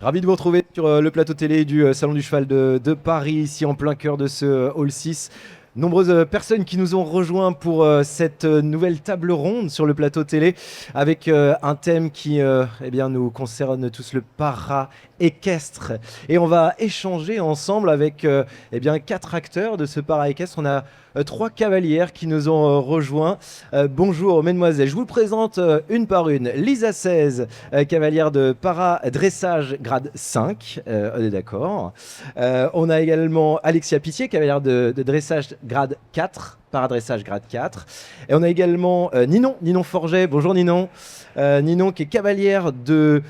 Ravi de vous retrouver sur le plateau télé du Salon du Cheval de Paris, ici en plein cœur de ce Hall 6. Nombreuses personnes qui nous ont rejoints pour cette nouvelle table ronde sur le plateau télé avec un thème qui eh bien, nous concerne tous, le para-équestre. Et on va échanger ensemble avec eh bien, 4 acteurs de ce para-équestre. On a 3 cavalières qui nous ont rejoints. Bonjour mesdemoiselles, je vous présente une par une. Lisa 16, cavalière de para-dressage grade 5, on est d'accord. On a également Alexia Pitié, cavalière de dressage grade 4, paradressage grade 4. Et on a également Ninon Forget. Bonjour Ninon. Ninon qui est cavalière de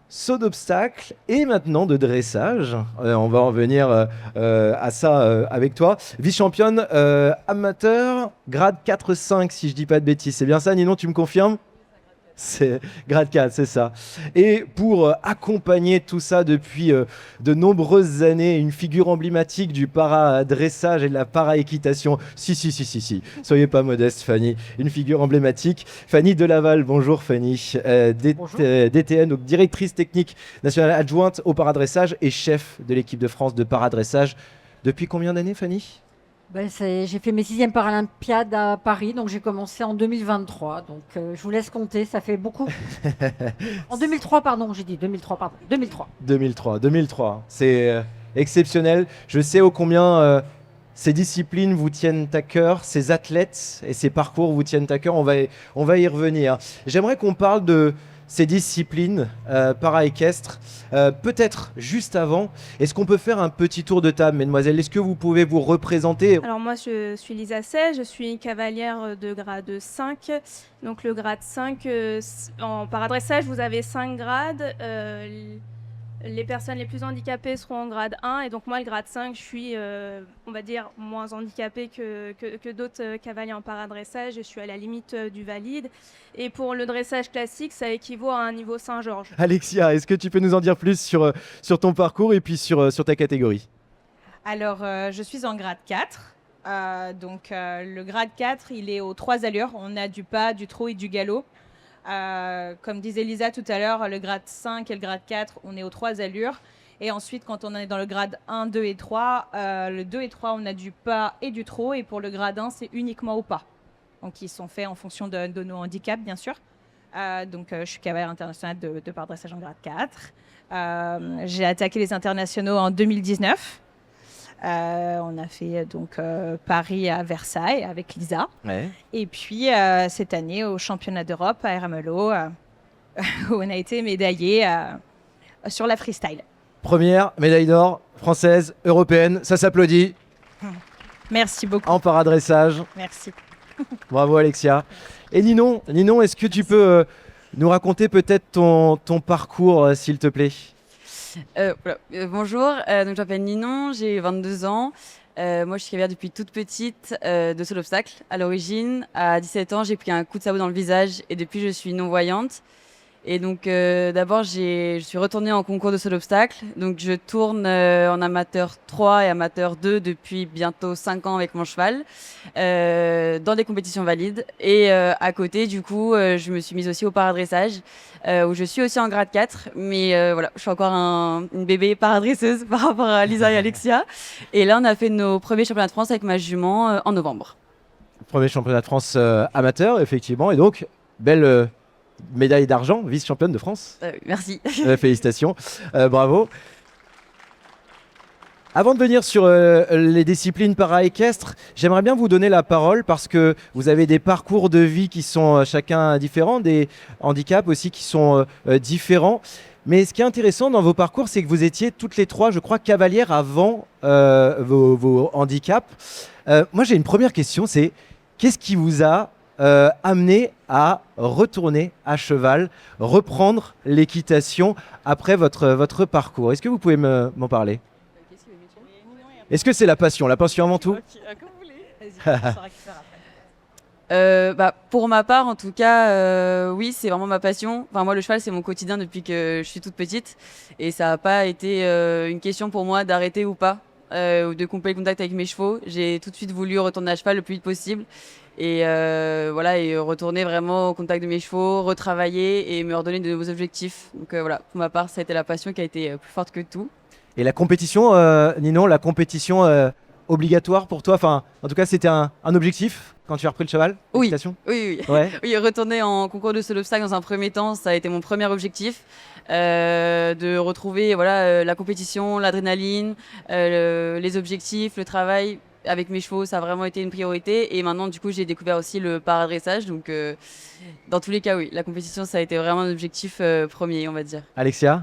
saut d'obstacle et maintenant de dressage. On va en venir à ça avec toi. Vice-championne amateur grade 4-5 si je dis pas de bêtises. C'est bien ça Ninon, tu me confirmes ? C'est grade 4, c'est ça. Et pour accompagner tout ça depuis de nombreuses années, une figure emblématique du para-dressage et de la para-équitation. Si. Soyez pas modeste, Fanny. Une figure emblématique. Fanny Delaval, bonjour Fanny. Bonjour. DTN, donc directrice technique nationale adjointe au para-dressage et chef de l'équipe de France de para-dressage. Depuis combien d'années, Fanny ? J'ai fait mes 6e Paralympiades à Paris, donc j'ai commencé en 2023. Donc je vous laisse compter, ça fait beaucoup. En 2003, pardon, j'ai dit 2003, pardon. 2003. C'est exceptionnel. Je sais ô combien ces disciplines vous tiennent à cœur, ces athlètes et ces parcours vous tiennent à cœur. On va y revenir. J'aimerais qu'on parle de ces disciplines para-équestres. Peut-être juste avant, est-ce qu'on peut faire un petit tour de table, mesdemoiselles ? Est-ce que vous pouvez vous représenter ? Alors moi je suis Lisa Sey, je suis cavalière de grade 5. Donc le grade 5, en paradressage vous avez 5 grades. Les personnes les plus handicapées seront en grade 1 et donc moi le grade 5 je suis on va dire moins handicapée que d'autres cavaliers en paradressage. Je suis à la limite du valide et pour le dressage classique ça équivaut à un niveau Saint-Georges. Alexia, est-ce que tu peux nous en dire plus sur ton parcours et puis sur ta catégorie ? Alors, je suis en grade 4. Le grade 4, il est aux 3 allures. On a du pas, du trot et du galop. Comme disait Lisa tout à l'heure, le grade 5 et le grade 4, on est aux 3 allures. Et ensuite, quand on est dans le grade 1, 2 et 3, le 2 et 3, on a du pas et du trot. Et pour le grade 1, c'est uniquement au pas. Donc, ils sont faits en fonction de nos handicaps, bien sûr. Je suis cavalière internationale de paradressage en grade 4. J'ai attaqué les internationaux en 2019. On a fait Paris à Versailles avec Lisa. Ouais. Et puis cette année au championnat d'Europe à RMLO où on a été médaillé sur la freestyle. Première médaille d'or française, européenne, ça s'applaudit. Merci beaucoup. En paradressage. Merci. Bravo Alexia. Et Ninon, est-ce que tu peux nous raconter peut-être ton parcours, s'il te plaît ? Bonjour, donc je m'appelle Ninon, j'ai 22 ans. Moi, je suis cavalière depuis toute petite de saut d'obstacle. À l'origine, à 17 ans, j'ai pris un coup de sabot dans le visage et depuis, je suis non-voyante. Et donc, d'abord, je suis retournée en concours de saut d'obstacle. Donc, je tourne en amateur 3 et amateur 2 depuis bientôt 5 ans avec mon cheval dans des compétitions valides. Et à côté, du coup, je me suis mise aussi au paradressage où je suis aussi en grade 4. Mais voilà, je suis encore une bébé paradresseuse par rapport à Lisa et Alexia. Et là, on a fait nos premiers championnats de France avec ma jument en novembre. Premier championnat de France amateur, effectivement. Et donc, belle médaille d'argent, vice-championne de France. Merci. Félicitations. Bravo. Avant de venir sur les disciplines para-équestres, j'aimerais bien vous donner la parole parce que vous avez des parcours de vie qui sont chacun différents, des handicaps aussi qui sont différents. Mais ce qui est intéressant dans vos parcours, c'est que vous étiez toutes les 3, je crois, cavalières avant vos handicaps. Moi, j'ai une première question, c'est qu'est-ce qui vous a amené à retourner à cheval, reprendre l'équitation après votre parcours ? Est-ce que vous pouvez m'en parler ? Est-ce que c'est la passion avant tout ? Comme vous voulez. Pour ma part, en tout cas, oui, c'est vraiment ma passion. Enfin, moi, le cheval, c'est mon quotidien depuis que je suis toute petite. Et ça n'a pas été une question pour moi d'arrêter ou pas. de couper le contact avec mes chevaux. J'ai tout de suite voulu retourner à cheval le plus vite possible. Et voilà, et retourner vraiment au contact de mes chevaux, retravailler et me redonner de nouveaux objectifs. Donc voilà, pour ma part, ça a été la passion qui a été plus forte que tout. Et la compétition, Ninon, la compétition obligatoire pour toi, enfin, en tout cas, c'était un objectif quand tu as repris le cheval? Oui. Félicitations. Oui. Ouais. Oui, retourner en concours de saut d'obstacle dans un premier temps, ça a été mon premier objectif. De retrouver la compétition, l'adrénaline, les objectifs, le travail avec mes chevaux, ça a vraiment été une priorité. Et maintenant, du coup, j'ai découvert aussi le paradressage. Donc, dans tous les cas, oui, la compétition, ça a été vraiment un objectif premier, on va dire. Alexia?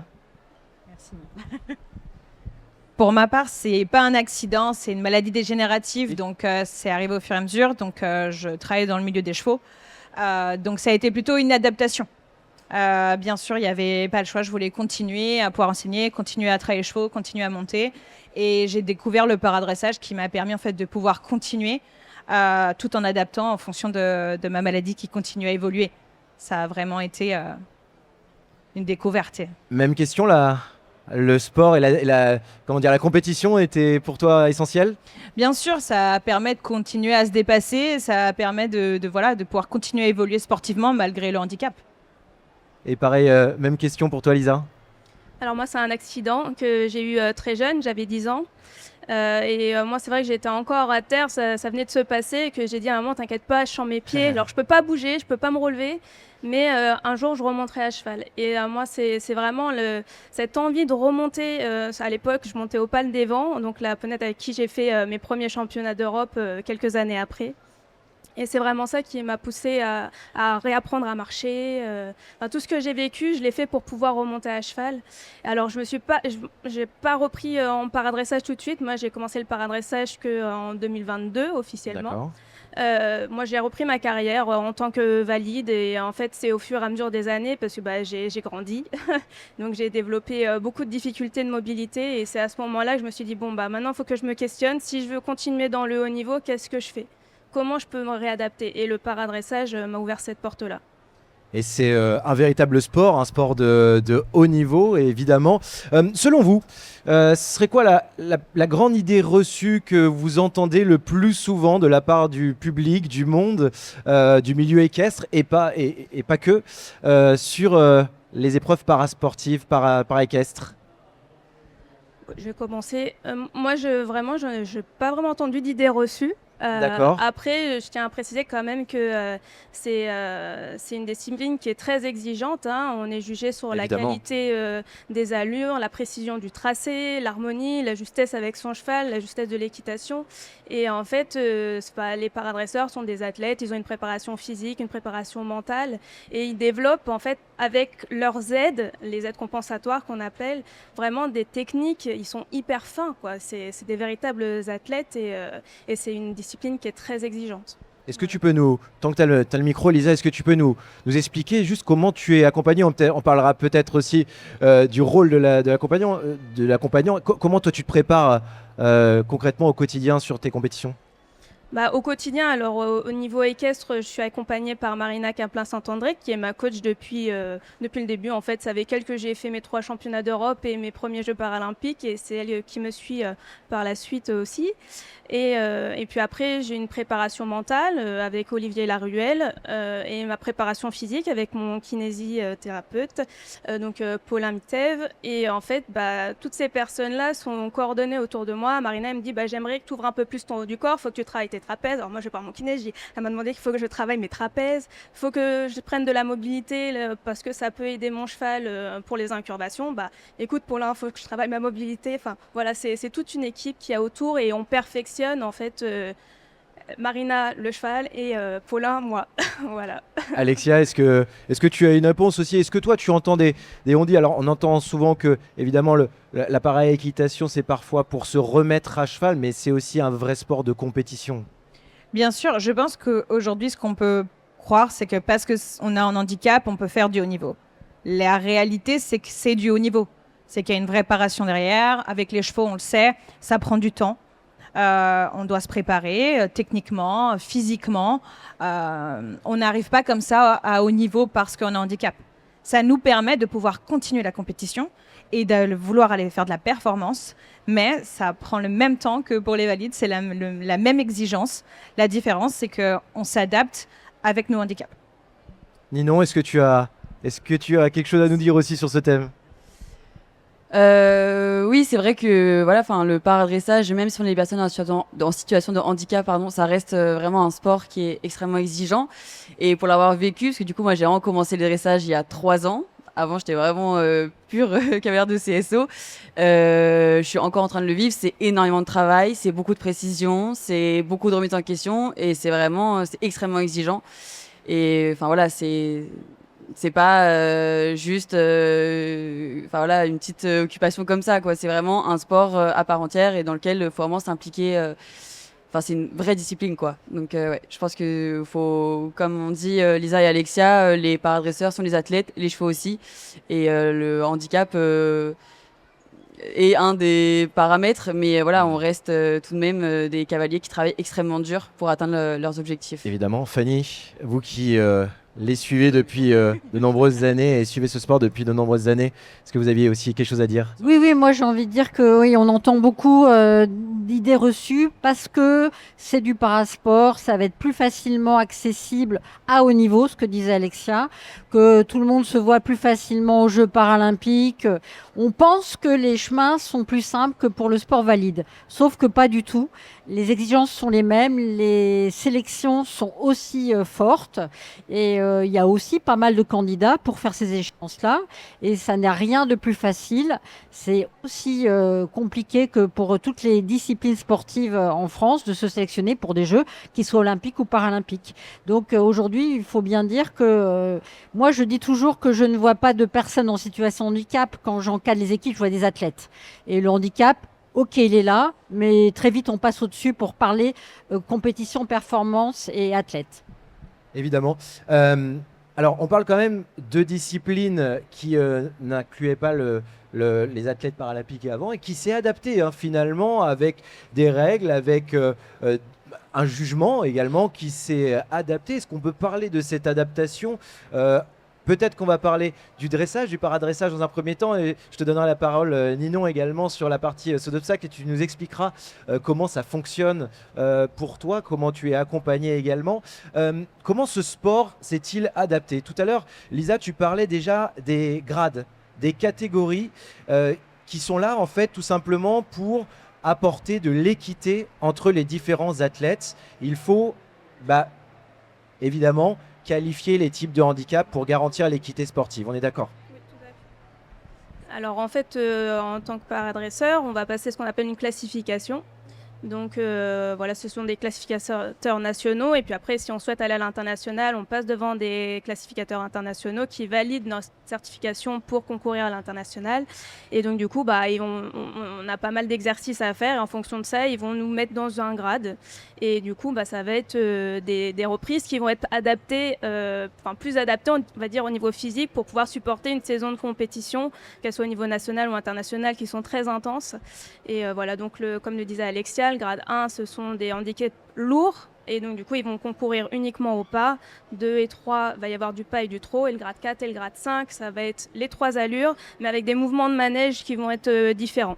Merci. Pour ma part, c'est pas un accident, c'est une maladie dégénérative, donc c'est arrivé au fur et à mesure. Donc je travaille dans le milieu des chevaux, donc ça a été plutôt une adaptation. Bien sûr, il n'y avait pas le choix, je voulais continuer à pouvoir enseigner, continuer à travailler les chevaux, continuer à monter. Et j'ai découvert le paradressage qui m'a permis en fait de pouvoir continuer tout en adaptant en fonction de ma maladie qui continue à évoluer. Ça a vraiment été une découverte. Même question, le sport et la compétition était pour toi essentiel? Bien sûr, ça permet de continuer à se dépasser, ça permet de pouvoir continuer à évoluer sportivement malgré le handicap. Et pareil, même question pour toi, Lisa? Alors moi, c'est un accident que j'ai eu très jeune, j'avais 10 ans. Moi, c'est vrai que j'étais encore à terre, ça venait de se passer, et que j'ai dit à maman, t'inquiète pas, je sens mes pieds. Alors, je peux pas bouger, je peux pas me relever, mais un jour, je remonterai à cheval. Et moi, c'est vraiment cette envie de remonter. À l'époque, je montais au Pal des Vents, donc la ponette avec qui j'ai fait mes premiers championnats d'Europe quelques années après. Et c'est vraiment ça qui m'a poussée à réapprendre à marcher. Tout ce que j'ai vécu, je l'ai fait pour pouvoir remonter à cheval. Alors, j'ai pas repris en paradressage tout de suite. Moi, j'ai commencé le paradressage qu'en 2022, officiellement. Moi, j'ai repris ma carrière en tant que valide. Et en fait, c'est au fur et à mesure des années parce que j'ai grandi. Donc, j'ai développé beaucoup de difficultés de mobilité. Et c'est à ce moment-là que je me suis dit, maintenant, il faut que je me questionne. Si je veux continuer dans le haut niveau, qu'est-ce que je fais ? Comment je peux me réadapter? Et le paradressage m'a ouvert cette porte-là. Et c'est un véritable sport, un sport de haut niveau, évidemment. Selon vous, ce serait quoi la grande idée reçue que vous entendez le plus souvent de la part du public, du monde, du milieu équestre, et pas que, sur les épreuves parasportives, para-équestres? Je vais commencer. Moi, je n'ai pas vraiment entendu d'idée reçue. D'accord. Après, je tiens à préciser quand même que c'est une discipline qui est très exigeante. On est jugé sur Évidemment. la qualité des allures, la précision du tracé, l'harmonie, la justesse avec son cheval, la justesse de l'équitation. Et en fait, les paradresseurs sont des athlètes, ils ont une préparation physique, une préparation mentale, et ils développent en fait avec leurs aides, les aides compensatoires qu'on appelle, vraiment des techniques. Ils sont hyper fins, quoi. C'est des véritables athlètes et c'est une discipline qui est très exigeante. Est-ce que tu peux tant que tu as le micro, Lisa, est-ce que tu peux nous expliquer juste comment tu es accompagné? On parlera peut-être aussi du rôle de l'accompagnant. Comment toi tu te prépares concrètement au quotidien sur tes compétitions? Au quotidien, alors au niveau équestre, je suis accompagnée par Marina Caplin-Saint-André, qui est ma coach depuis le début. En fait, c'est avec elle que j'ai fait mes 3 championnats d'Europe et mes premiers Jeux paralympiques, et c'est elle qui me suit par la suite aussi. Et puis après, j'ai une préparation mentale avec Olivier Laruelle et ma préparation physique avec mon kinésithérapeute, donc Paulin Mitève. Et en fait, toutes ces personnes-là sont coordonnées autour de moi. Marina elle me dit, j'aimerais que tu ouvres un peu plus ton haut du corps, il faut que tu travailles tes trapèzes. Alors moi, je vais voir mon kiné, elle m'a demandé qu'il faut que je travaille mes trapèzes, il faut que je prenne de la mobilité parce que ça peut aider mon cheval pour les incurvations. Écoute, Paulin, il faut que je travaille ma mobilité. Enfin, voilà, c'est toute une équipe qui a autour et on perfectionne en fait Marina le cheval et Paulin moi. Voilà. Alexia, est-ce que tu as une réponse aussi? Est-ce que toi tu entends des on-dit? Alors on entend souvent que évidemment l'appareil équitation c'est parfois pour se remettre à cheval, mais c'est aussi un vrai sport de compétition. Bien sûr, je pense qu'aujourd'hui ce qu'on peut croire c'est que parce qu'on a un handicap on peut faire du haut niveau. La réalité c'est que c'est du haut niveau. C'est qu'il y a une vraie préparation derrière. Avec les chevaux on le sait, ça prend du temps. On doit se préparer techniquement, physiquement. On n'arrive pas comme ça à haut niveau parce qu'on a un handicap. Ça nous permet de pouvoir continuer la compétition et de vouloir aller faire de la performance, mais ça prend le même temps que pour les valides, c'est la même exigence. La différence, c'est qu'on s'adapte avec nos handicaps. Ninon, est-ce que tu as quelque chose à nous dire aussi sur ce thème? Oui, c'est vrai que voilà, enfin le paradressage, même si on est des personnes en situation de handicap, pardon, ça reste vraiment un sport qui est extrêmement exigeant. Et pour l'avoir vécu, parce que du coup, moi, j'ai vraiment commencé le dressage il y a 3 ans. Avant, j'étais vraiment pure cavalière de CSO. Je suis encore en train de le vivre. C'est énormément de travail, c'est beaucoup de précision, c'est beaucoup de remise en question, et c'est extrêmement exigeant. Et enfin voilà, c'est pas juste enfin voilà, une petite occupation comme ça, quoi. C'est vraiment un sport à part entière et dans lequel il faut vraiment s'impliquer. Enfin, c'est une vraie discipline, quoi. Donc ouais, je pense que faut, comme on dit Lisa et Alexia, les paradresseurs sont les athlètes, les chevaux aussi, et le handicap est un des paramètres, mais voilà, on reste tout de même des cavaliers qui travaillent extrêmement dur pour atteindre leurs objectifs. Évidemment, Fanny, vous qui les suivez depuis de nombreuses années et suivez ce sport depuis de nombreuses années, est-ce que vous aviez aussi quelque chose à dire? Oui, oui, moi j'ai envie de dire que oui, on entend beaucoup d'idées reçues parce que c'est du parasport, ça va être plus facilement accessible à haut niveau, ce que disait Alexia, que tout le monde se voit plus facilement aux Jeux paralympiques. On pense que les chemins sont plus simples que pour le sport valide, sauf que pas du tout. Les exigences sont les mêmes, les sélections sont aussi fortes et il y a aussi pas mal de candidats pour faire ces échéances-là et ça n'a rien de plus facile. C'est aussi compliqué que pour toutes les disciplines sportives en France de se sélectionner pour des Jeux, qu'ils soient olympiques ou paralympiques. Donc aujourd'hui, il faut bien dire que moi, je dis toujours que je ne vois pas de personnes en situation de handicap. Quand j'encadre les équipes, je vois des athlètes. Et le handicap, ok, il est là, mais très vite, on passe au-dessus pour parler compétition, performance et athlète. Évidemment. Alors, on parle quand même de disciplines qui n'incluaient pas les athlètes paralympiques avant et qui s'est adapté finalement avec des règles, avec un jugement également qui s'est adapté. Est-ce qu'on peut parler de cette adaptation? Peut-être qu'on va parler du dressage, du paradressage dans un premier temps, et je te donnerai la parole, Ninon, également sur la partie saut d'obstacle, et tu nous expliqueras comment ça fonctionne pour toi, comment tu es accompagné également. Comment ce sport s'est-il adapté? Tout à l'heure, Lisa, tu parlais déjà des grades, des catégories qui sont là en fait tout simplement pour apporter de l'équité entre les différents athlètes. Il faut évidemment qualifier les types de handicap pour garantir l'équité sportive. On est d'accord? Oui, tout à fait. Alors en fait, en tant que paradresseur, on va passer ce qu'on appelle une classification. Donc voilà, ce sont des classificateurs nationaux et puis après, si on souhaite aller à l'international, on passe devant des classificateurs internationaux qui valident notre certification pour concourir à l'international. Et donc du coup, on a pas mal d'exercices à faire et en fonction de ça, ils vont nous mettre dans un grade. Et du coup, ça va être des reprises qui vont être adaptées, plus adaptées, on va dire, au niveau physique pour pouvoir supporter une saison de compétition, qu'elle soit au niveau national ou international, qui sont très intenses. Et voilà, donc comme le disait Alexia, le grade 1, ce sont des handicaps lourds. Et donc, du coup, ils vont concourir uniquement au pas. 2 et 3, va y avoir du pas et du trot. Et le grade 4 et le grade 5, ça va être les 3 allures, mais avec des mouvements de manège qui vont être différents.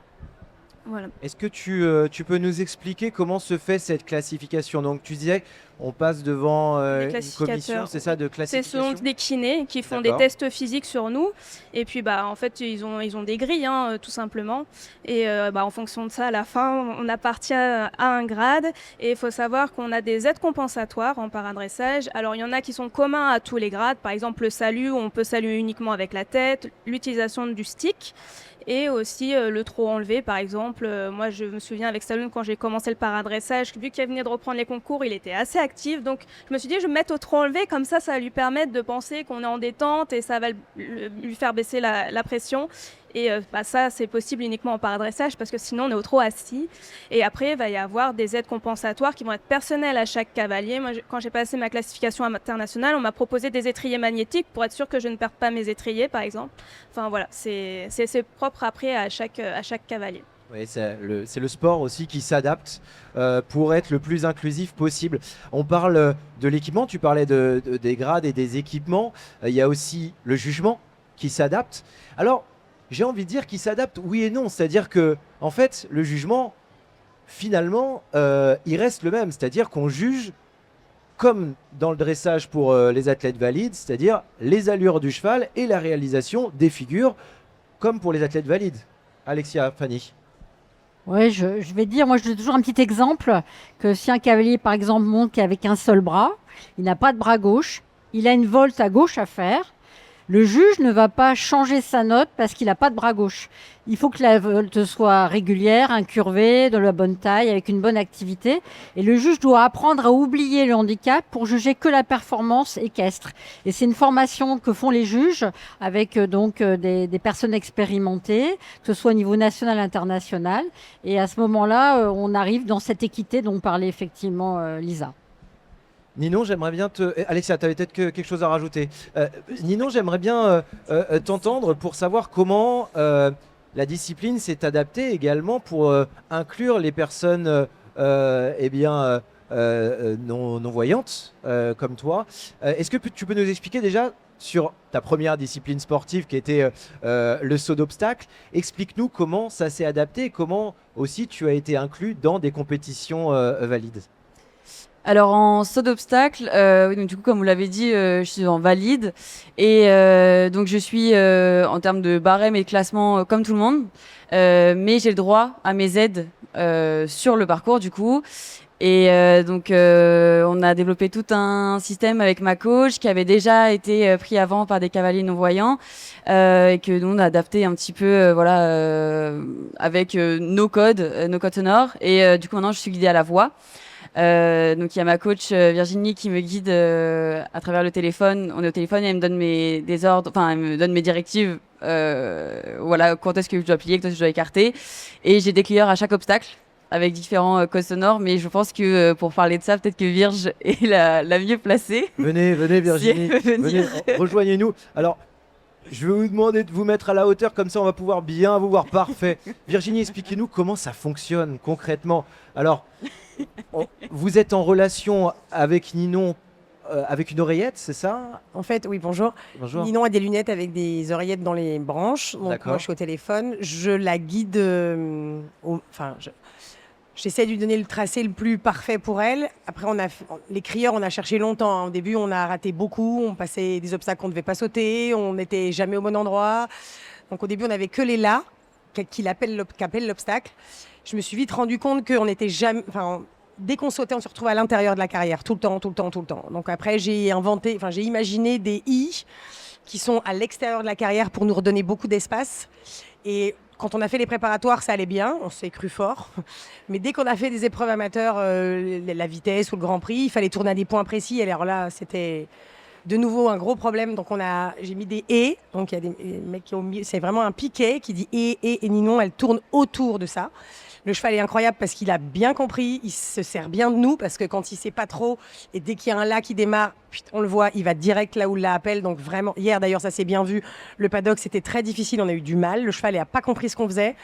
Voilà. Est-ce que tu peux nous expliquer comment se fait cette classification? Donc, tu disais, on passe devant une commission, c'est ça, de classification? Ce sont des kinés qui font des D'accord. tests physiques sur nous. Et puis, en fait, ils ont des grilles, tout simplement. Et en fonction de ça, à la fin, on appartient à un grade. Et il faut savoir qu'on a des aides compensatoires en paradressage. Alors, il y en a qui sont communs à tous les grades. Par exemple, le salut, on peut saluer uniquement avec la tête. L'utilisation du stick. Et aussi le trot enlevé, par exemple. Moi, je me souviens avec Saloon, quand j'ai commencé le paradressage, vu qu'il venait de reprendre les concours, il était assez actif. Donc, je me suis dit, je vais me mettre au trot enlevé, comme ça va lui permettre de penser qu'on est en détente et ça va lui faire baisser la pression. Et ça, c'est possible uniquement en paradressage parce que sinon, on est au trot assis. Et après, il va y avoir des aides compensatoires qui vont être personnelles à chaque cavalier. Moi, quand j'ai passé ma classification internationale, on m'a proposé des étriers magnétiques pour être sûr que je ne perde pas mes étriers, par exemple. Enfin, voilà, c'est propre après à chaque cavalier. Oui, c'est le sport aussi qui s'adapte pour être le plus inclusif possible. On parle de l'équipement, tu parlais des grades et des équipements. Il y a aussi le jugement qui s'adapte. Alors, j'ai envie de dire qu'il s'adapte oui et non. C'est-à-dire que, en fait, le jugement, finalement, il reste le même. C'est-à-dire qu'on juge comme dans le dressage pour les athlètes valides, c'est-à-dire les allures du cheval et la réalisation des figures, comme pour les athlètes valides. Alexia, Fanny. Oui, je vais dire, moi je donne toujours un petit exemple, que si un cavalier par exemple monte qu'avec un seul bras, il n'a pas de bras gauche, il a une volte à gauche à faire, le juge ne va pas changer sa note parce qu'il n'a pas de bras gauche. Il faut que la volte soit régulière, incurvée, de la bonne taille, avec une bonne activité. Et le juge doit apprendre à oublier le handicap pour juger que la performance équestre. Et c'est une formation que font les juges avec des personnes expérimentées, que ce soit au niveau national, international. Et à ce moment-là, on arrive dans cette équité dont parlait effectivement Lisa. Ninon, j'aimerais bien Alexia, tu avais peut-être quelque chose à rajouter. Ninon, j'aimerais bien t'entendre pour savoir comment la discipline s'est adaptée également pour inclure les personnes non-voyantes comme toi. Est-ce que tu peux nous expliquer déjà sur ta première discipline sportive qui était le saut d'obstacle? Explique-nous comment ça s'est adapté et comment aussi tu as été inclus dans des compétitions valides. Alors en saut d'obstacle, oui, donc du coup comme vous l'avez dit, je suis en valide et donc je suis en termes de barème et de classement comme tout le monde, mais j'ai le droit à mes aides sur le parcours du coup. Et donc on a développé tout un système avec ma coach qui avait déjà été pris avant par des cavaliers non-voyants et que nous on a adapté un petit peu avec nos codes sonores et du coup maintenant je suis guidée à la voix. Donc il y a ma coach Virginie qui me guide à travers le téléphone. On est au téléphone et elle me donne des ordres, enfin elle me donne mes directives. Voilà, quand est-ce que je dois plier, quand est-ce que je dois écarter. Et j'ai des clients à chaque obstacle avec différents codes sonores. Mais je pense que pour parler de ça, peut-être que Virge est la mieux placée. Venez Virginie, Si elle peut venir. venez, rejoignez-nous. Alors, je vais vous demander de vous mettre à la hauteur, comme ça on va pouvoir bien vous voir. Parfait. Virginie, expliquez-nous comment ça fonctionne concrètement. Alors, vous êtes en relation avec Ninon avec une oreillette, c'est ça? En fait, oui, bonjour. Bonjour. Ninon a des lunettes avec des oreillettes dans les branches. Donc D'accord. moi, je suis au téléphone. Je la guide. J'essaie de lui donner le tracé le plus parfait pour elle. Après, les crieurs, on a cherché longtemps, hein. Au début, on a raté beaucoup. On passait des obstacles qu'on ne devait pas sauter. On n'était jamais au bon endroit. Donc au début, on n'avait que les là qu'appelle l'obstacle. Je me suis vite rendu compte qu'on n'était jamais... Dès qu'on sautait, on se retrouvait à l'intérieur de la carrière, tout le temps. Donc après, j'ai imaginé des I qui sont à l'extérieur de la carrière pour nous redonner beaucoup d'espace. Et quand on a fait les préparatoires, ça allait bien, on s'est cru fort. Mais dès qu'on a fait des épreuves amateurs, la vitesse ou le Grand Prix, il fallait tourner à des points précis. Et alors là, c'était de nouveau un gros problème. Donc j'ai mis des et. Donc il y a des mecs qui ont mis, c'est vraiment un piquet qui dit et Ninon, elle tourne autour de ça. Le cheval est incroyable parce qu'il a bien compris, il se sert bien de nous parce que quand il sait pas trop et dès qu'il y a un là qui démarre, on le voit, il va direct là où il appelle. Donc vraiment, hier d'ailleurs ça s'est bien vu, le paddock c'était très difficile, on a eu du mal, le cheval n'a pas compris ce qu'on faisait.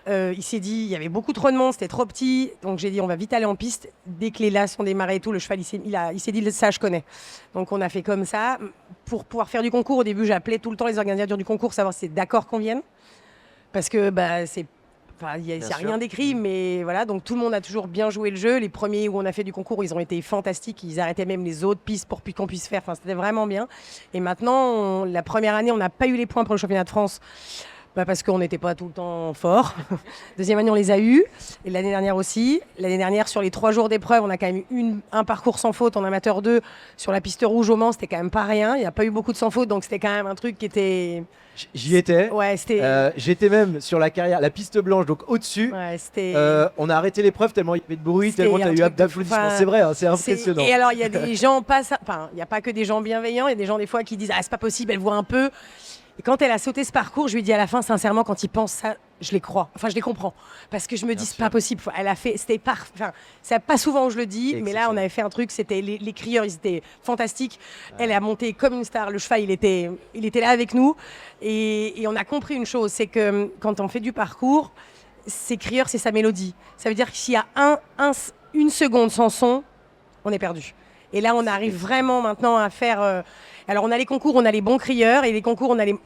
Il s'est dit, il y avait beaucoup trop de monde, c'était trop petit, donc j'ai dit on va vite aller en piste. Dès que les là sont démarrés et tout, le cheval il s'est dit ça je connais. Donc on a fait comme ça. Pour pouvoir faire du concours, au début j'appelais tout le temps les organisateurs du concours, savoir si c'est d'accord qu'on vienne. Parce que il n'y a rien d'écrit, mais voilà, donc tout le monde a toujours bien joué le jeu. Les premiers où on a fait du concours, ils ont été fantastiques. Ils arrêtaient même les autres pistes pour qu'on puisse faire. Enfin, c'était vraiment bien. Et maintenant, la première année, on n'a pas eu les points pour le championnat de France. Parce qu'on n'était pas tout le temps fort. Deuxième année, on les a eus. Et l'année dernière aussi. L'année dernière, sur les 3 jours d'épreuve, on a quand même eu un parcours sans faute en amateur 2 sur la piste rouge au Mans. C'était quand même pas rien. Il n'y a pas eu beaucoup de sans faute. Donc c'était quand même un truc qui était... J'y étais. Ouais, c'était... J'étais même sur la carrière, la piste blanche, donc au-dessus. Ouais, c'était... On a arrêté l'épreuve tellement il y avait de bruit, tellement il y a eu d'applaudissements. C'est vrai, hein, c'est impressionnant. Et alors, il y a des gens il n'y a pas que des gens bienveillants. Il y a des gens des fois qui disent c'est pas possible, elle voit un peu. Et quand elle a sauté ce parcours, je lui ai dit à la fin, sincèrement, quand il pense ça, je les crois. Enfin, je les comprends. Parce que je me dis, c'est pas possible. Elle a fait, c'était c'est pas souvent où je le dis, mais là, on avait fait un truc, c'était les crieurs, ils étaient fantastiques. Ouais. Elle a monté comme une star. Le cheval, il était là avec nous. Et on a compris une chose, c'est que quand on fait du parcours, ces crieurs, c'est sa mélodie. Ça veut dire que s'il y a une seconde sans son, on est perdu. Et là, on arrive vraiment maintenant à faire... alors, on a les concours, on a les bons crieurs. Et les concours, on a les...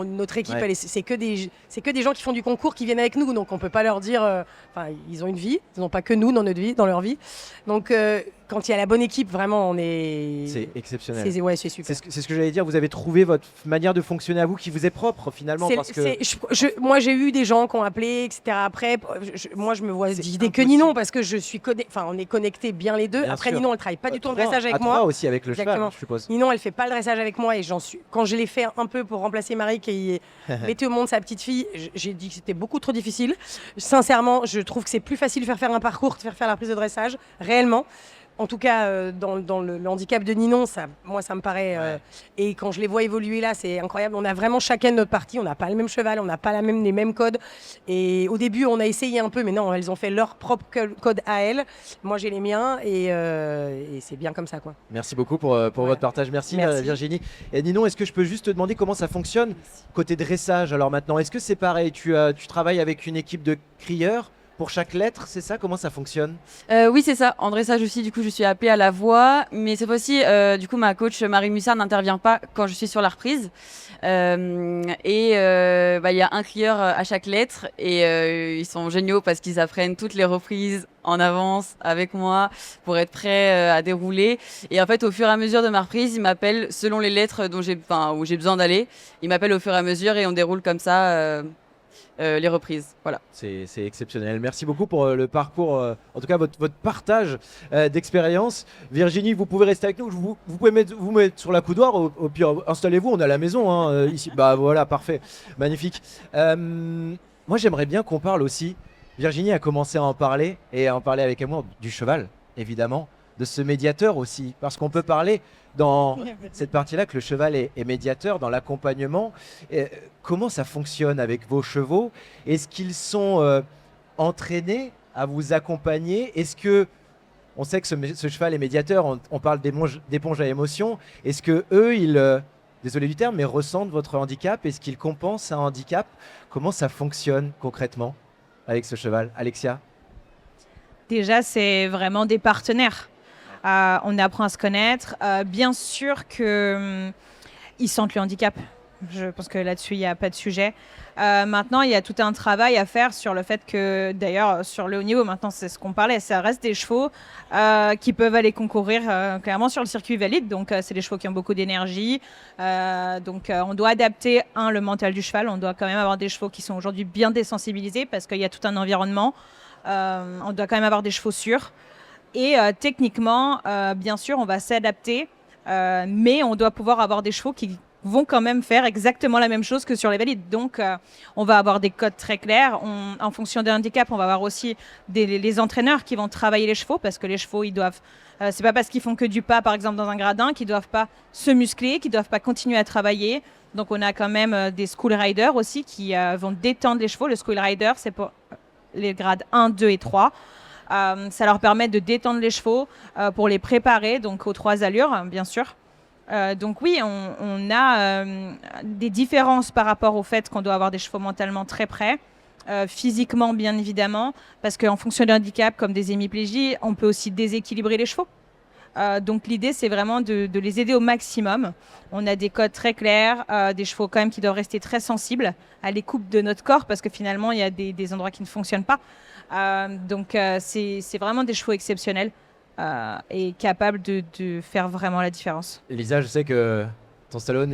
notre équipe, Ouais. c'est que des gens qui font du concours qui viennent avec nous. Donc, on peut pas leur dire... Enfin, ils ont une vie. Ils n'ont pas que nous dans leur vie. Donc, quand il y a la bonne équipe, vraiment, on est... C'est exceptionnel. Ouais, c'est super. C'est ce que j'allais dire, vous avez trouvé votre manière de fonctionner à vous qui vous est propre finalement. Parce que... Moi, j'ai eu des gens qui ont appelé, etc. Après, moi, je me vois C'est guider que impossible. Ninon parce que je suis on est connectés bien les deux. Bien Après, sûr. Ninon, elle travaille pas du tout en Trois, dressage à avec trois moi. aussi avec le Exactement. cheval, je suppose. Ninon, elle fait pas le dressage avec moi et quand je l'ai fait un peu pour remplacer Marie qui mettait au monde sa petite fille, j'ai dit que c'était beaucoup trop difficile. Sincèrement, je trouve que c'est plus facile de faire un parcours que de faire la prise de dressage, réellement. En tout cas, dans le handicap de Ninon, moi, ça me paraît... Ouais. et quand je les vois évoluer là, c'est incroyable. On a vraiment chacun notre partie. On n'a pas le même cheval, on n'a pas les mêmes codes. Et au début, on a essayé un peu, mais non, elles ont fait leur propre code à elles. Moi, j'ai les miens et c'est bien comme ça, quoi. Merci beaucoup pour votre partage. Merci, Merci. Virginie. Et Ninon, est-ce que je peux juste te demander comment ça fonctionne côté dressage alors maintenant? Est-ce que c'est pareil? Tu travailles avec une équipe de crieurs pour chaque lettre, c'est ça? Comment ça fonctionne? Oui, c'est ça. En dressage aussi, du coup, je suis appelée à la voix. Mais cette fois-ci, du coup, ma coach Marie Mussard n'intervient pas quand je suis sur la reprise. Il y a un crieur à chaque lettre. Et ils sont géniaux parce qu'ils apprennent toutes les reprises en avance avec moi pour être prêts à dérouler. Et en fait, au fur et à mesure de ma reprise, ils m'appellent selon les lettres où j'ai besoin d'aller. Ils m'appellent au fur et à mesure et on déroule comme ça les reprises. Voilà. C'est exceptionnel. Merci beaucoup pour le parcours, en tout cas votre partage d'expérience. Virginie, vous pouvez rester avec nous. Vous pouvez vous mettre sur la coudoir. Au pire, installez-vous. On est à la maison ici. Bah voilà, parfait, magnifique. Moi, j'aimerais bien qu'on parle aussi. Virginie a commencé à en parler et à en parler avec moi du cheval, évidemment, de ce médiateur aussi, parce qu'on peut parler dans cette partie-là que le cheval est médiateur dans l'accompagnement. Comment ça fonctionne avec vos chevaux? Est-ce qu'ils sont entraînés à vous accompagner? Est-ce que on sait que ce cheval est médiateur, on parle d'éponge à émotion. Est-ce que eux, désolé du terme, mais ressentent votre handicap? Est-ce qu'ils compensent un handicap? Comment ça fonctionne concrètement avec ce cheval, Alexia? Déjà, c'est vraiment des partenaires. On apprend à se connaître. Bien sûr qu'ils sentent le handicap. Je pense que là-dessus, il n'y a pas de sujet. Maintenant, il y a tout un travail à faire sur le fait que, d'ailleurs, sur le haut niveau, maintenant, c'est ce qu'on parlait, ça reste des chevaux qui peuvent aller concourir clairement sur le circuit valide. Donc, c'est des chevaux qui ont beaucoup d'énergie. On doit adapter, le mental du cheval. On doit quand même avoir des chevaux qui sont aujourd'hui bien désensibilisés parce qu'il y a tout un environnement. On doit quand même avoir des chevaux sûrs. Et techniquement, bien sûr, on va s'adapter, mais on doit pouvoir avoir des chevaux qui vont quand même faire exactement la même chose que sur les valides. Donc, on va avoir des codes très clairs. En fonction des handicaps, on va avoir aussi les entraîneurs qui vont travailler les chevaux, parce que les chevaux, ils doivent... c'est pas parce qu'ils font que du pas, par exemple, dans un gradin, qu'ils doivent pas se muscler, qu'ils doivent pas continuer à travailler. Donc, on a quand même des school riders aussi qui vont détendre les chevaux. Le school rider, c'est pour les grades 1, 2 et 3. Ça leur permet de détendre les chevaux pour les préparer donc aux 3 allures, bien sûr. Donc oui, on a des différences par rapport au fait qu'on doit avoir des chevaux mentalement très prêts, physiquement bien évidemment, parce qu'en fonction d'un handicap comme des hémiplégies, on peut aussi déséquilibrer les chevaux. Donc l'idée, c'est vraiment de les aider au maximum. On a des codes très clairs, des chevaux quand même qui doivent rester très sensibles à l'écoute de notre corps, parce que finalement, il y a des endroits qui ne fonctionnent pas. C'est vraiment des chevaux exceptionnels et capables de faire vraiment la différence. Lisa, je sais que ton stallone,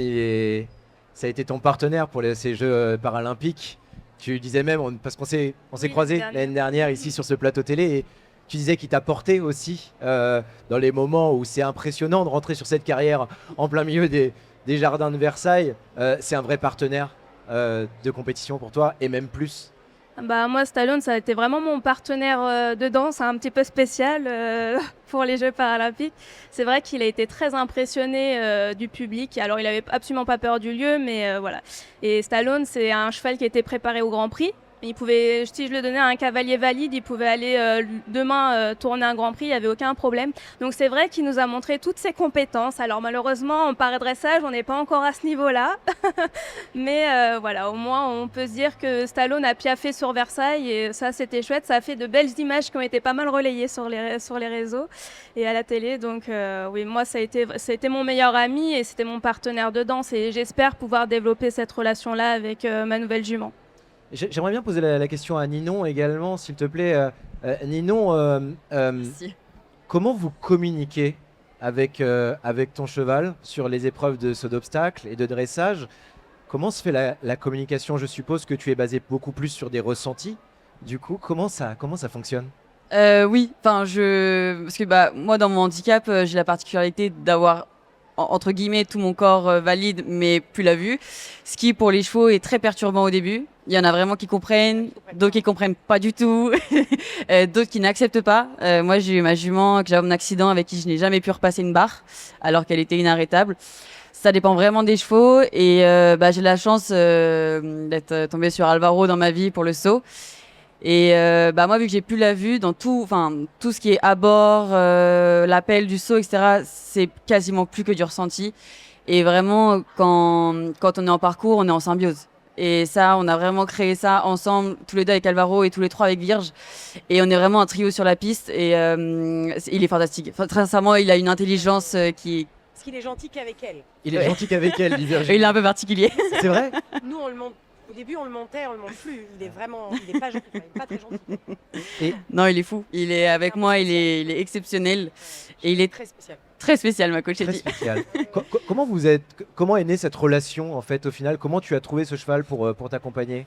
ça a été ton partenaire pour ces Jeux paralympiques. Tu disais même, parce qu'on s'est croisés l'année dernière ici sur ce plateau télé, et tu disais qu'il t'a porté aussi dans les moments où c'est impressionnant de rentrer sur cette carrière en plein milieu des jardins de Versailles. C'est un vrai partenaire de compétition pour toi, et même plus. Bah, moi, Stallone, ça a été vraiment mon partenaire de danse, un petit peu spécial pour les Jeux paralympiques. C'est vrai qu'il a été très impressionné du public. Alors, il n'avait absolument pas peur du lieu, mais voilà. Et Stallone, c'est un cheval qui a été préparé au Grand Prix. Il pouvait, si je le donnais à un cavalier valide, il pouvait aller demain tourner un Grand Prix, il n'y avait aucun problème. Donc c'est vrai qu'il nous a montré toutes ses compétences. Alors malheureusement, en paradressage, on n'est pas encore à ce niveau-là. Mais voilà, au moins on peut se dire que Stallone a piaffé sur Versailles et ça c'était chouette. Ça a fait de belles images qui ont été pas mal relayées sur les réseaux et à la télé. Donc oui, moi ça a été mon meilleur ami et c'était mon partenaire de danse et j'espère pouvoir développer cette relation-là avec ma nouvelle jument. J'aimerais bien poser la question à Ninon également, s'il te plaît. Ninon, Merci. comment vous communiquez avec ton cheval sur les épreuves de saut d'obstacle et de dressage? Comment se fait la communication? Je suppose que tu es basé beaucoup plus sur des ressentis. Du coup, comment ça fonctionne? Oui, parce que moi dans mon handicap, j'ai la particularité d'avoir entre guillemets tout mon corps valide mais plus la vue, ce qui pour les chevaux est très perturbant au début. Il y en a vraiment qui comprennent, d'autres qui comprennent pas du tout, d'autres qui n'acceptent pas. Moi j'ai eu ma jument que j'avais mon accident avec qui je n'ai jamais pu repasser une barre alors qu'elle était inarrêtable. Ça dépend vraiment des chevaux et j'ai la chance d'être tombée sur Alvaro dans ma vie pour le saut. Et moi, vu que j'ai plus la vue dans tout ce qui est à bord, l'appel du saut, etc., c'est quasiment plus que du ressenti. Et vraiment, quand on est en parcours, on est en symbiose. Et ça, on a vraiment créé ça ensemble, tous les deux avec Alvaro et tous les trois avec Virge. Et on est vraiment un trio sur la piste. Et il est fantastique. Enfin, très sincèrement, il a une intelligence qui... Parce qu'il est gentil qu'avec elle. Il est gentil qu'avec elle, dit Virginie. Il est un peu particulier. C'est vrai? Nous, on le monte. Au début, on le montait, on le monte plus. Il est pas gentil, il est pas très gentil. Non, il est fou. Il est avec moi, il est exceptionnel. Et il est Très spécial. très spécial, ma coach. Très spécial. Comment est née cette relation en fait au final? Comment tu as trouvé ce cheval pour t'accompagner?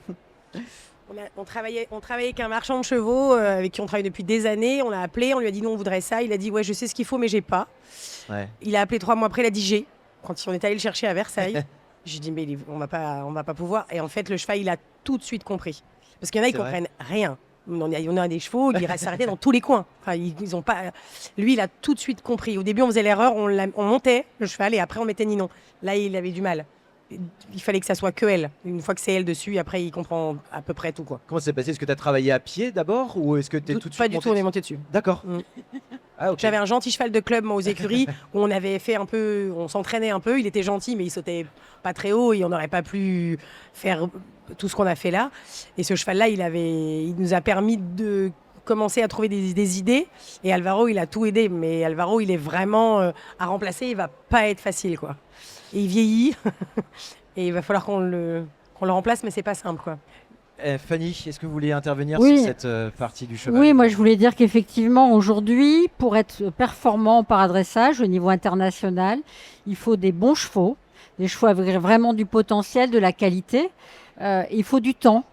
On travaillait avec un marchand de chevaux avec qui on travaille depuis des années. On l'a appelé, on lui a dit nous on voudrait ça. Il a dit ouais je sais ce qu'il faut mais j'ai pas. Ouais. Il a appelé 3 mois après, il a dit j'ai. Quand on est allé le chercher à Versailles, j'ai dit mais on va pas pouvoir. Et en fait le cheval il a tout de suite compris. Parce qu'il y en a ils C'est vrai. comprennent rien. On a des chevaux, ils restent arrêtés dans tous les coins. Enfin, ils ont pas. Lui il a tout de suite compris. Au début on faisait l'erreur, on montait le cheval et après on mettait Ninon. Là il avait du mal. Il fallait que ça soit que elle. Une fois que c'est elle dessus, après il comprend à peu près tout quoi. Comment ça s'est passé? Est-ce que tu as travaillé à pied d'abord ou est-ce que tu es tout de suite Pas du tout, on est monté dessus. D'accord. Mm. Ah, ok. J'avais un gentil cheval de club moi, aux écuries où on avait fait un peu, on s'entraînait un peu. Il était gentil, mais il sautait pas très haut et on n'aurait pas pu faire tout ce qu'on a fait là. Et ce cheval-là, il nous a permis de commencer à trouver des idées. Et Alvaro, il a tout aidé. Mais Alvaro, il est vraiment à remplacer. Il va pas être facile, quoi. Et il vieillit et il va falloir qu'on le remplace, mais c'est pas simple, quoi. Fanny, est-ce que vous voulez intervenir Oui. sur cette partie du cheval? Oui, moi je voulais dire qu'effectivement aujourd'hui, pour être performant en paradressage au niveau international, il faut des bons chevaux, des chevaux avec vraiment du potentiel, de la qualité. Il faut du temps.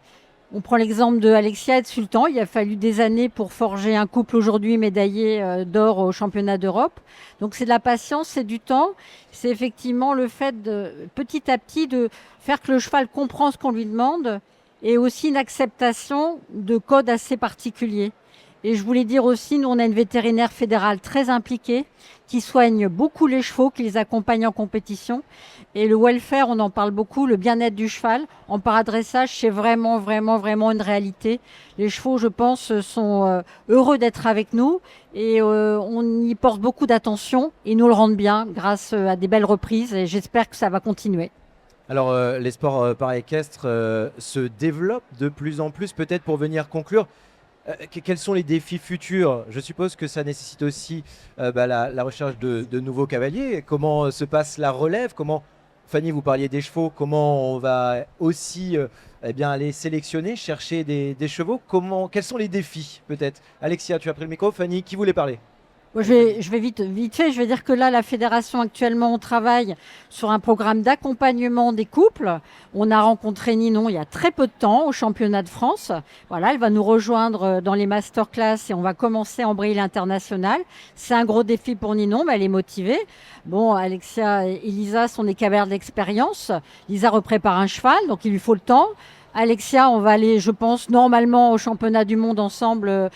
On prend l'exemple de Alexia et de Sultan. Il a fallu des années pour forger un couple aujourd'hui médaillé d'or au championnat d'Europe. Donc c'est de la patience, c'est du temps. C'est effectivement le fait de petit à petit de faire que le cheval comprend ce qu'on lui demande et aussi une acceptation de codes assez particuliers. Et je voulais dire aussi, nous on a une vétérinaire fédérale très impliquée qui soigne beaucoup les chevaux, qui les accompagne en compétition. Et le welfare, on en parle beaucoup, le bien-être du cheval. En paradressage, c'est vraiment une réalité. Les chevaux, je pense, sont heureux d'être avec nous et on y porte beaucoup d'attention. Ils nous le rendent bien grâce à des belles reprises et j'espère que ça va continuer. Alors, les sports para-équestres se développent de plus en plus. Peut-être pour venir conclure, quels sont les défis futurs? Je suppose que ça nécessite aussi la recherche de nouveaux cavaliers. Comment se passe la relève? Fanny, vous parliez des chevaux. Comment on va aussi aller sélectionner, chercher des chevaux? Quels sont les défis peut-être? Alexia, tu as pris le micro. Fanny, qui voulait parler? Moi, je vais vite fait. Je vais dire que là, la fédération, actuellement, on travaille sur un programme d'accompagnement des couples. On a rencontré Ninon il y a très peu de temps au championnat de France. Voilà, elle va nous rejoindre dans les masterclass et on va commencer à embrayer l'international. C'est un gros défi pour Ninon, mais elle est motivée. Bon, Alexia et Lisa sont des cavalières d'expérience. Lisa reprépare un cheval, donc il lui faut le temps. Alexia, on va aller, je pense, normalement au championnat du monde ensemble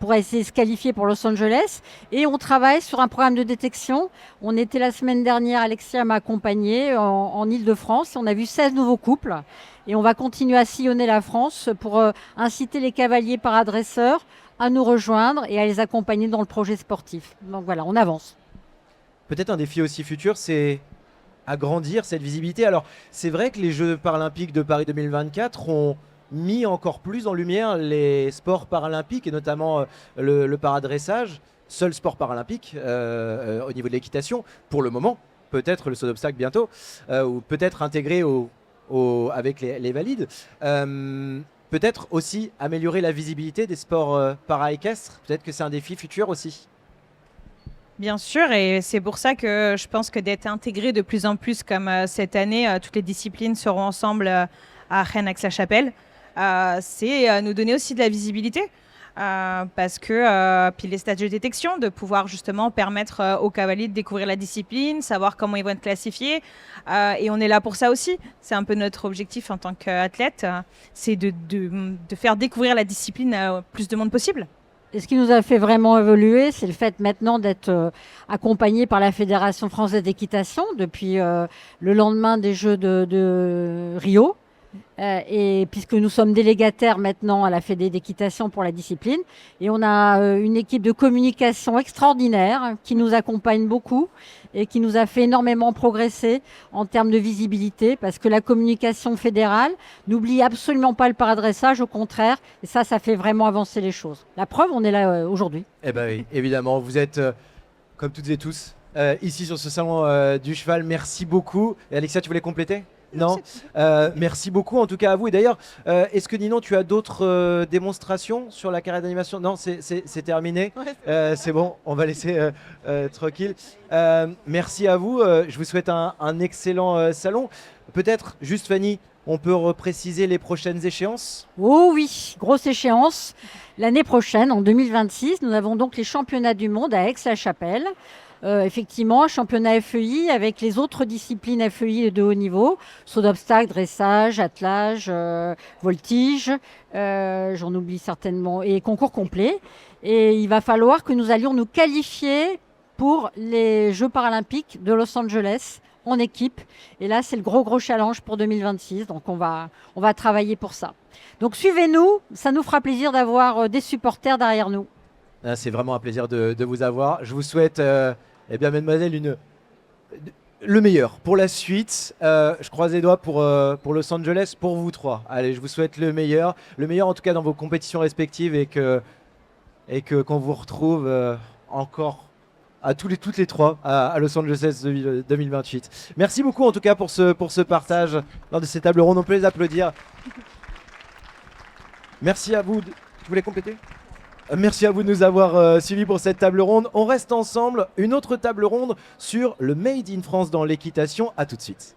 pour essayer de se qualifier pour Los Angeles. Et on travaille sur un programme de détection. On était la semaine dernière, Alexia m'a accompagnée en Île-de-France. On a vu 16 nouveaux couples. Et on va continuer à sillonner la France pour inciter les cavaliers paradresseurs à nous rejoindre et à les accompagner dans le projet sportif. Donc voilà, on avance. Peut-être un défi aussi futur, c'est agrandir cette visibilité. Alors, c'est vrai que les Jeux paralympiques de Paris 2024 ont mis encore plus en lumière les sports paralympiques et notamment le paradressage, seul sport paralympique au niveau de l'équitation pour le moment, peut-être le saut d'obstacle bientôt, ou peut-être intégré avec les valides. Peut-être aussi améliorer la visibilité des sports para-équestres. Peut-être que c'est un défi futur aussi. Bien sûr, et c'est pour ça que je pense que d'être intégré de plus en plus, comme cette année, toutes les disciplines seront ensemble à Rennes-Aix-la-Chapelle, c'est nous donner aussi de la visibilité. Parce que puis les stages de détection, de pouvoir justement permettre aux cavaliers de découvrir la discipline, savoir comment ils vont être classifiés. Et on est là pour ça aussi. C'est un peu notre objectif en tant qu'athlète, c'est de faire découvrir la discipline à plus de monde possible. Et ce qui nous a fait vraiment évoluer, c'est le fait maintenant d'être accompagné par la Fédération française d'équitation depuis le lendemain des Jeux de Rio. Et puisque nous sommes délégataires maintenant à la Fédé d'équitation pour la discipline, et on a une équipe de communication extraordinaire qui nous accompagne beaucoup et qui nous a fait énormément progresser en termes de visibilité, parce que la communication fédérale n'oublie absolument pas le paradressage, au contraire, et ça fait vraiment avancer les choses. La preuve, on est là aujourd'hui. Eh bien oui, évidemment, vous êtes comme toutes et tous ici sur ce salon du cheval. Merci beaucoup. Et Alexia, tu voulais compléter ? Non, merci beaucoup en tout cas à vous. Et d'ailleurs, est-ce que Ninon, tu as d'autres démonstrations sur la carrière d'animation? Non, c'est terminé. C'est bon, on va laisser tranquille. Merci à vous. Je vous souhaite un excellent salon. Peut-être, juste Fanny, on peut repréciser les prochaines échéances? Oh oui, grosse échéance. L'année prochaine, en 2026, nous avons donc les championnats du monde à Aix-la-Chapelle. Effectivement, championnat FEI avec les autres disciplines FEI de haut niveau, saut d'obstacle, dressage, attelage, voltige, j'en oublie certainement, et concours complet. Et il va falloir que nous allions nous qualifier pour les Jeux paralympiques de Los Angeles en équipe. Et là, c'est le gros challenge pour 2026. Donc, on va travailler pour ça. Donc, suivez-nous. Ça nous fera plaisir d'avoir des supporters derrière nous. Ah, c'est vraiment un plaisir de vous avoir. Je vous souhaite... Eh bien, mademoiselle, le meilleur pour la suite. Je croise les doigts pour Los Angeles, pour vous trois. Allez, je vous souhaite le meilleur en tout cas dans vos compétitions respectives et qu'on vous retrouve encore à toutes les trois à Los Angeles 2028. Merci beaucoup en tout cas pour ce partage lors de ces tables rondes. On peut les applaudir. Merci à vous. Tu voulais compléter ? Merci à vous de nous avoir suivis pour cette table ronde. On reste ensemble, une autre table ronde sur le Made in France dans l'équitation. À tout de suite.